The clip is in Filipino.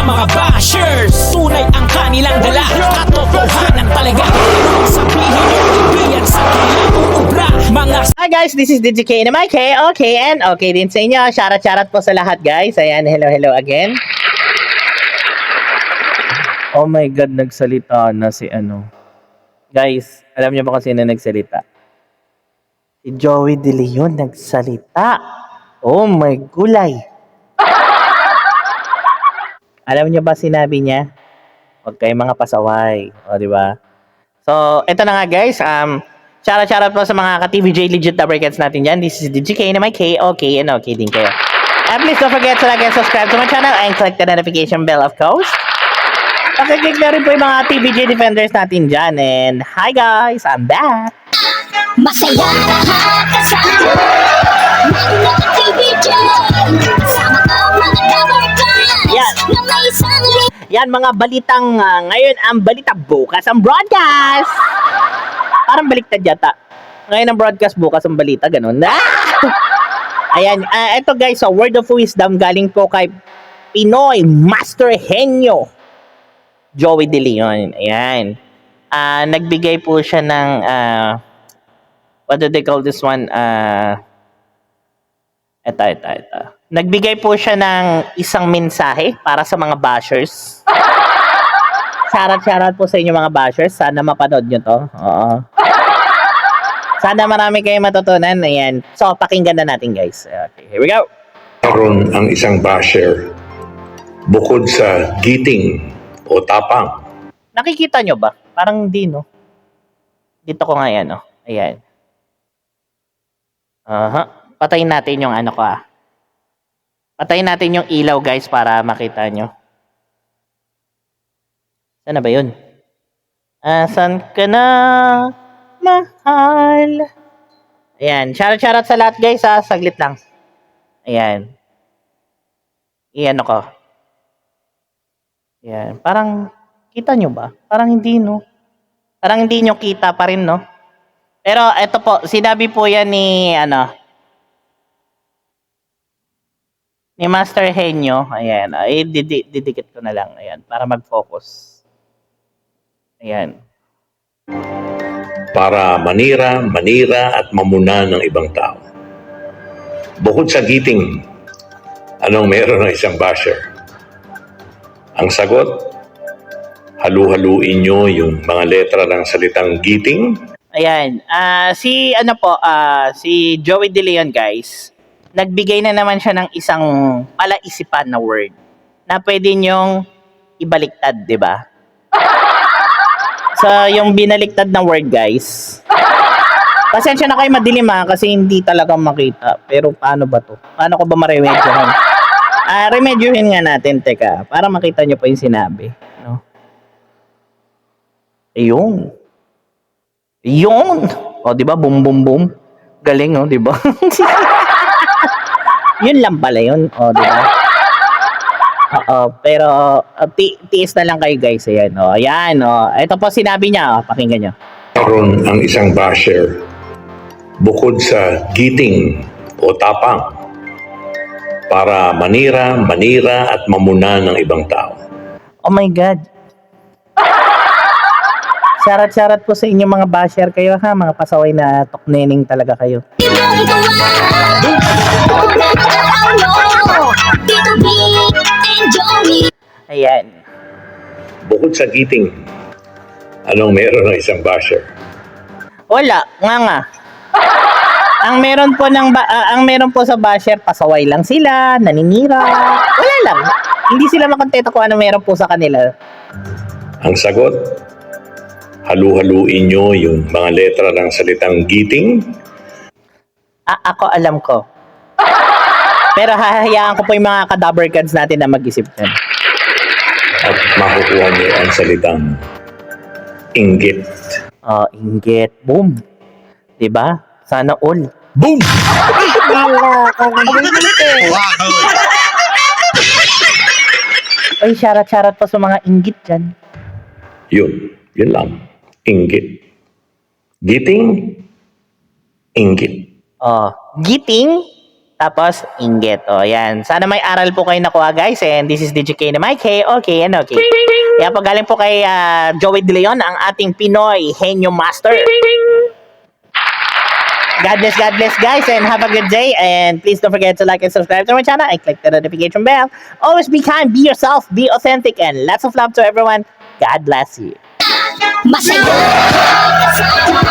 mga bashers. Tunay ang kanilang dala, katotohanan talaga. Anong sabihin nyo, ibiyan sa kanilang uubra. Mga Hi guys, this is DJK na Mike. Okay, and okay din sa inyo. Shoutout po sa lahat guys. Ayan, hello again. Oh my God, nagsalita na si ano. Guys, alam niyo ba kung sino nagsalita? Si Joey De Leon nagsalita. Oh my gulay. Alam niyo ba sinabi niya? Huwag kayong mga pasaway. O, di ba? So, eto na nga guys. Shoutout po sa mga ka-TVJ legit Dabarcats natin dyan. This is DJK na may K, okay, and okay din kayo. And please don't forget to like and subscribe to my channel and click the notification bell, of course. Pakiclick na rin po yung mga TVJ defenders natin dyan. And hi guys, I'm back. Masaya lahat kasama mga TVJ kasama ang mga Dabarcats Yan. na may isang Yan mga balitang ngayon ang balita, bukas ang broadcast. Parang baliktad yata. Ngayon ang broadcast, bukas ang balita, ganun. Ayan, eto guys, so word of wisdom galing po kay Pinoy Master Henyo Joey De Leon. Ayan. Nagbigay po siya ng what do they call this one? Ito. Nagbigay po siya ng isang mensahe para sa mga bashers. Shoutout po sa inyo mga bashers. Sana mapanood nyo to. Oo. Sana marami kayong matutunan. Ayan. So, pakinggan na natin guys. Okay, here we go. Meron ang isang basher bukod sa giting o tapang. Nakikita nyo ba? Parang hindi, no? Dito ko nga yan, no? Ayan. Patayin natin yung ano ko, Patayin natin yung ilaw, guys, para makita nyo. Saan na ba yun? Asan ka na, mahal? Ayan. Shoutout sa lahat, guys, Saglit lang. Ayan. Iyan ako. Ayan. Parang, kita nyo ba? Parang hindi, no? Parang hindi nyo kita pa rin, no? Pero, eto po, sinabi po yan ni, ni Master Henyo. Ayan. Didikit ko na lang. Ayan. Para mag-focus. Ayan. Para manira at mamuna ng ibang tao. Bukod sa giting, anong meron ng isang basher? Ang sagot, halu-haluin nyo yung mga letra ng salitang giting. Ayan. Si Joey De Leon, guys, nagbigay na naman siya ng isang palaisipan na word na pwede nyong ibaliktad, di ba? So, yung binaliktad na word, guys. Pasensya na kayo madilim kasi hindi talaga makita. Pero paano ba to? Paano ko ba ma-remedyohan? Remedyohin nga natin, teka, para makita nyo pa yung sinabi. No? Ayun. O, di ba? Boom, boom, boom. Galing, no? Di ba? Yun lang pala yun. O, di ba? Pero tiis na lang kayo, guys. Ayan, o. Ayan, o. Ito po sinabi niya, o. Pakinggan nyo. Meron ang isang basher bukod sa giting o tapang para manira at mamuna ng ibang tao. Oh my God. Shoutout po sa inyo mga basher kayo, mga pasaway na toknening talaga kayo. ibang gawa unang araw mo dito Big and Joey. Ayan. Bukod sa giting, anong meron ng isang basher? Wala, nga. Ang meron po sa basher, pasaway lang sila, naninira. Wala lang. Hindi sila makontento kung ano meron po sa kanila. Ang sagot, halu-haluin nyo yung mga letra ng salitang giting. Ako alam ko. Pero hahayaan ko po yung mga ka-Dabarcats natin na mag-isip yan. At makukuha nyo ang salitang inggit. Inggit. Boom. Diba? Sana all. Boom! Ay, shoutout pa sa mga inggit dyan. Yun lang. Inggit. Giting, inggit. Giting, Tapos, inggit. O, yan. Sana may aral po kayo nakuha, guys. And this is DJK na Mike. Okay, and okay. Kaya po galing po kay Joey De Leon, ang ating Pinoy Henyo Master. God bless, guys, and have a good day. And please don't forget to like and subscribe to my channel and click the notification bell. Always be kind, be yourself, be authentic, and lots of love to everyone. God bless you. Masaya kasama